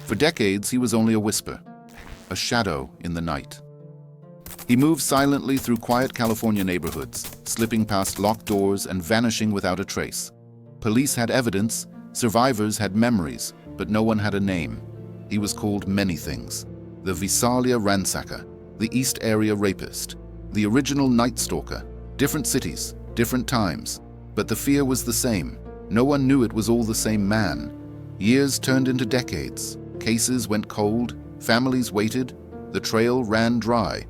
For decades, he was only a whisper, a shadow in the night. He moved silently through quiet California neighborhoods, slipping past locked doors and vanishing without a trace. Police had evidence, survivors had memories, but no one had a name. He was called many things. The Visalia ransacker, the East Area rapist, the original Night Stalker. Different cities, different times, but the fear was the same. No one knew it was all the same man. Years turned into decades. Cases went cold, families waited, the trail ran dry.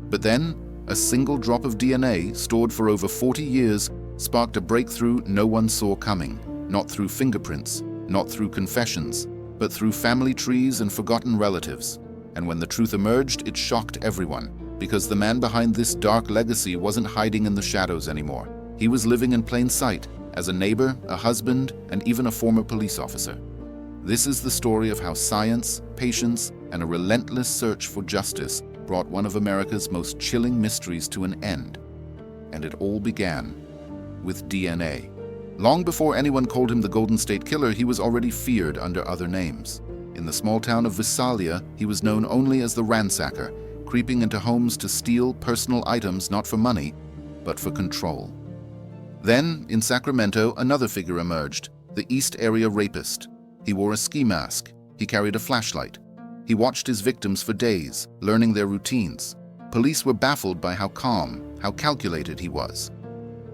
But then, a single drop of DNA stored for over 40 years sparked a breakthrough no one saw coming. Not through fingerprints, not through confessions, but through family trees and forgotten relatives. And when the truth emerged, it shocked everyone, because the man behind this dark legacy wasn't hiding in the shadows anymore. He was living in plain sight, as a neighbor, a husband, and even a former police officer. This is the story of how science, patience, and a relentless search for justice brought one of America's most chilling mysteries to an end. And it all began with DNA. Long before anyone called him the Golden State Killer, he was already feared under other names. In the small town of Visalia, he was known only as the ransacker, creeping into homes to steal personal items not for money, but for control. Then, in Sacramento, another figure emerged, the East Area rapist. He wore a ski mask. He carried a flashlight. He watched his victims for days, learning their routines. Police were baffled by how calm, how calculated he was.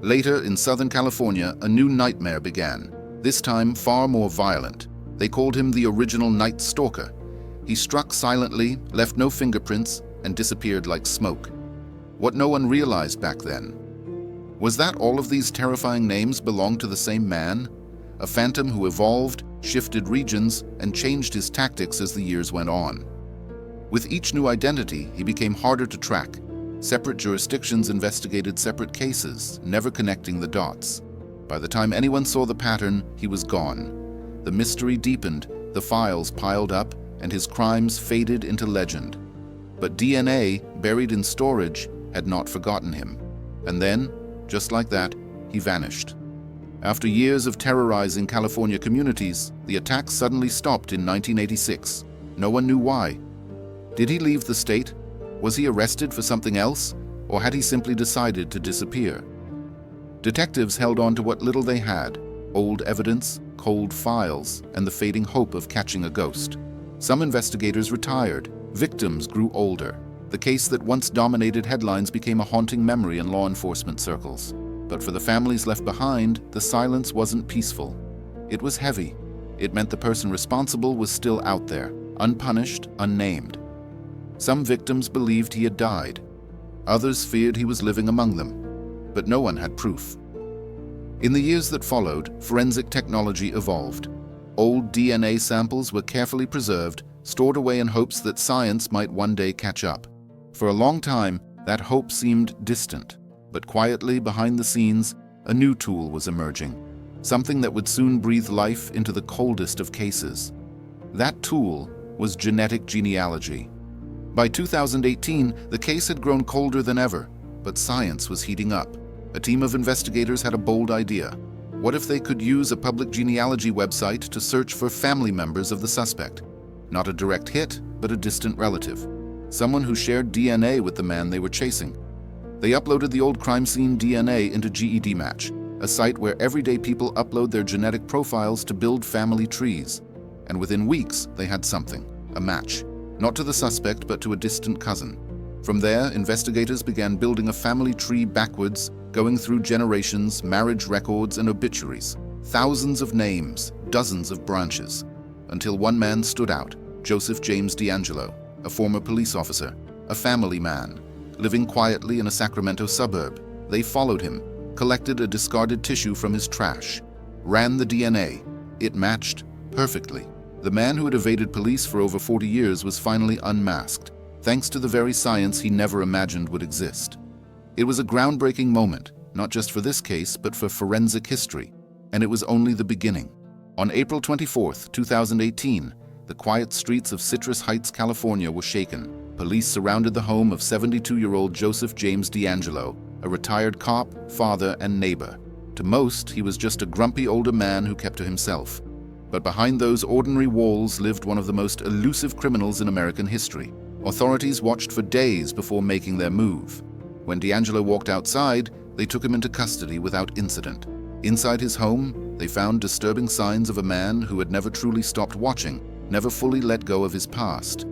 Later, in Southern California, a new nightmare began, this time far more violent. They called him the original Night Stalker. He struck silently, left no fingerprints, and disappeared like smoke. What no one realized back then was that all of these terrifying names belonged to the same man, a phantom who evolved, shifted regions, and changed his tactics as the years went on. With each new identity, he became harder to track. Separate jurisdictions investigated separate cases, never connecting the dots. By the time anyone saw the pattern, he was gone. The mystery deepened, the files piled up, and his crimes faded into legend. But DNA, buried in storage, had not forgotten him. And then, just like that, he vanished. After years of terrorizing California communities, the attacks suddenly stopped in 1986. No one knew why. Did he leave the state? Was he arrested for something else? Or had he simply decided to disappear? Detectives held on to what little they had: old evidence, cold files, and the fading hope of catching a ghost. Some investigators retired. Victims grew older. The case that once dominated headlines became a haunting memory in law enforcement circles. But for the families left behind, the silence wasn't peaceful. It was heavy. It meant the person responsible was still out there, unpunished, unnamed. Some victims believed he had died. Others feared he was living among them. But no one had proof. In the years that followed, forensic technology evolved. Old DNA samples were carefully preserved, stored away in hopes that science might one day catch up. For a long time, that hope seemed distant, but quietly behind the scenes, a new tool was emerging, something that would soon breathe life into the coldest of cases. That tool was genetic genealogy. By 2018, the case had grown colder than ever, but science was heating up. A team of investigators had a bold idea. What if they could use a public genealogy website to search for family members of the suspect? Not a direct hit, but a distant relative. Someone who shared DNA with the man they were chasing. They uploaded the old crime scene DNA into GED Match, a site where everyday people upload their genetic profiles to build family trees. And within weeks, they had something, a match. Not to the suspect, but to a distant cousin. From there, investigators began building a family tree backwards, going through generations, marriage records, and obituaries. Thousands of names, dozens of branches. Until one man stood out, Joseph James DeAngelo, a former police officer, a family man, living quietly in a Sacramento suburb. They followed him, collected a discarded tissue from his trash, ran the DNA. It matched perfectly. The man who had evaded police for over 40 years was finally unmasked, thanks to the very science he never imagined would exist. It was a groundbreaking moment, not just for this case, but for forensic history, and it was only the beginning. On April 24, 2018, the quiet streets of Citrus Heights, California were shaken. Police surrounded the home of 72-year-old Joseph James DeAngelo, a retired cop, father, and neighbor. To most, he was just a grumpy older man who kept to himself. But behind those ordinary walls lived one of the most elusive criminals in American history. Authorities watched for days before making their move. When DeAngelo walked outside, they took him into custody without incident. Inside his home, they found disturbing signs of a man who had never truly stopped watching, never fully let go of his past.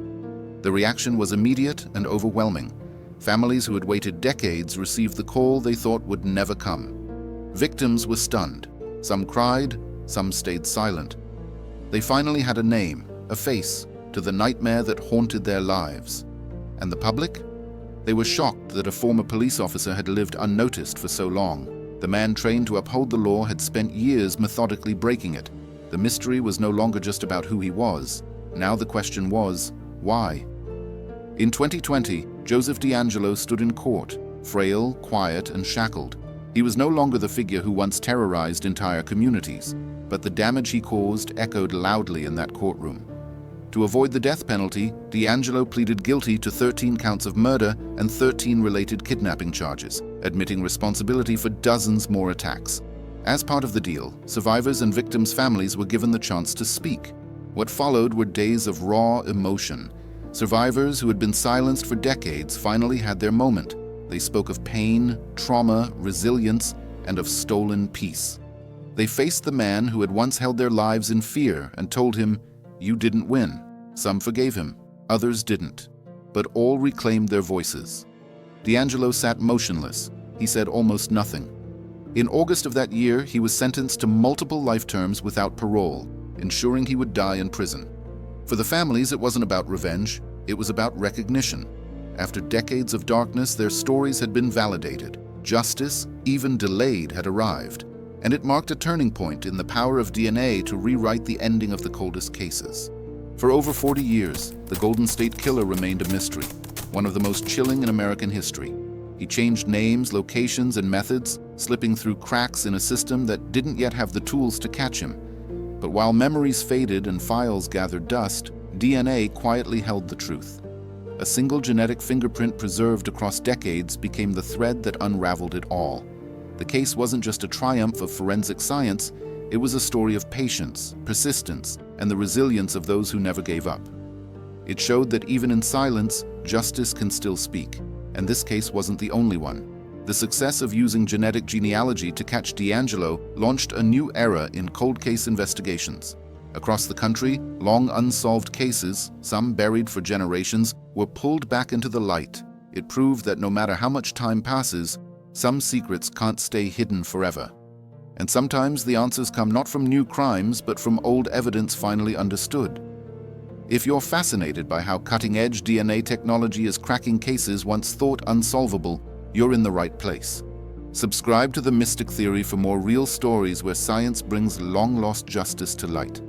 The reaction was immediate and overwhelming. Families who had waited decades received the call they thought would never come. Victims were stunned. Some cried, some stayed silent. They finally had a name, a face, to the nightmare that haunted their lives. And the public? They were shocked that a former police officer had lived unnoticed for so long. The man trained to uphold the law had spent years methodically breaking it. The mystery was no longer just about who he was. Now the question was, why? In 2020, Joseph DeAngelo stood in court, frail, quiet, and shackled. He was no longer the figure who once terrorized entire communities, but the damage he caused echoed loudly in that courtroom. To avoid the death penalty, DeAngelo pleaded guilty to 13 counts of murder and 13 related kidnapping charges, admitting responsibility for dozens more attacks. As part of the deal, survivors and victims' families were given the chance to speak. What followed were days of raw emotion. Survivors who had been silenced for decades finally had their moment. They spoke of pain, trauma, resilience, and of stolen peace. They faced the man who had once held their lives in fear and told him, "You didn't win." Some forgave him, others didn't, but all reclaimed their voices. DeAngelo sat motionless. He said almost nothing. In August of that year, he was sentenced to multiple life terms without parole, ensuring he would die in prison. For the families, it wasn't about revenge, it was about recognition. After decades of darkness, their stories had been validated. Justice, even delayed, had arrived, and it marked a turning point in the power of DNA to rewrite the ending of the coldest cases. For over 40 years, the Golden State Killer remained a mystery, one of the most chilling in American history. He changed names, locations, and methods, slipping through cracks in a system that didn't yet have the tools to catch him. But while memories faded and files gathered dust, DNA quietly held the truth. A single genetic fingerprint preserved across decades became the thread that unraveled it all. The case wasn't just a triumph of forensic science, it was a story of patience, persistence, and the resilience of those who never gave up. It showed that even in silence, justice can still speak, and this case wasn't the only one. The success of using genetic genealogy to catch DeAngelo launched a new era in cold case investigations. Across the country, long unsolved cases, some buried for generations, were pulled back into the light. It proved that no matter how much time passes, some secrets can't stay hidden forever. And sometimes the answers come not from new crimes, but from old evidence finally understood. If you're fascinated by how cutting-edge DNA technology is cracking cases once thought unsolvable, you're in the right place. Subscribe to The Mystic Theory for more real stories where science brings long-lost justice to light.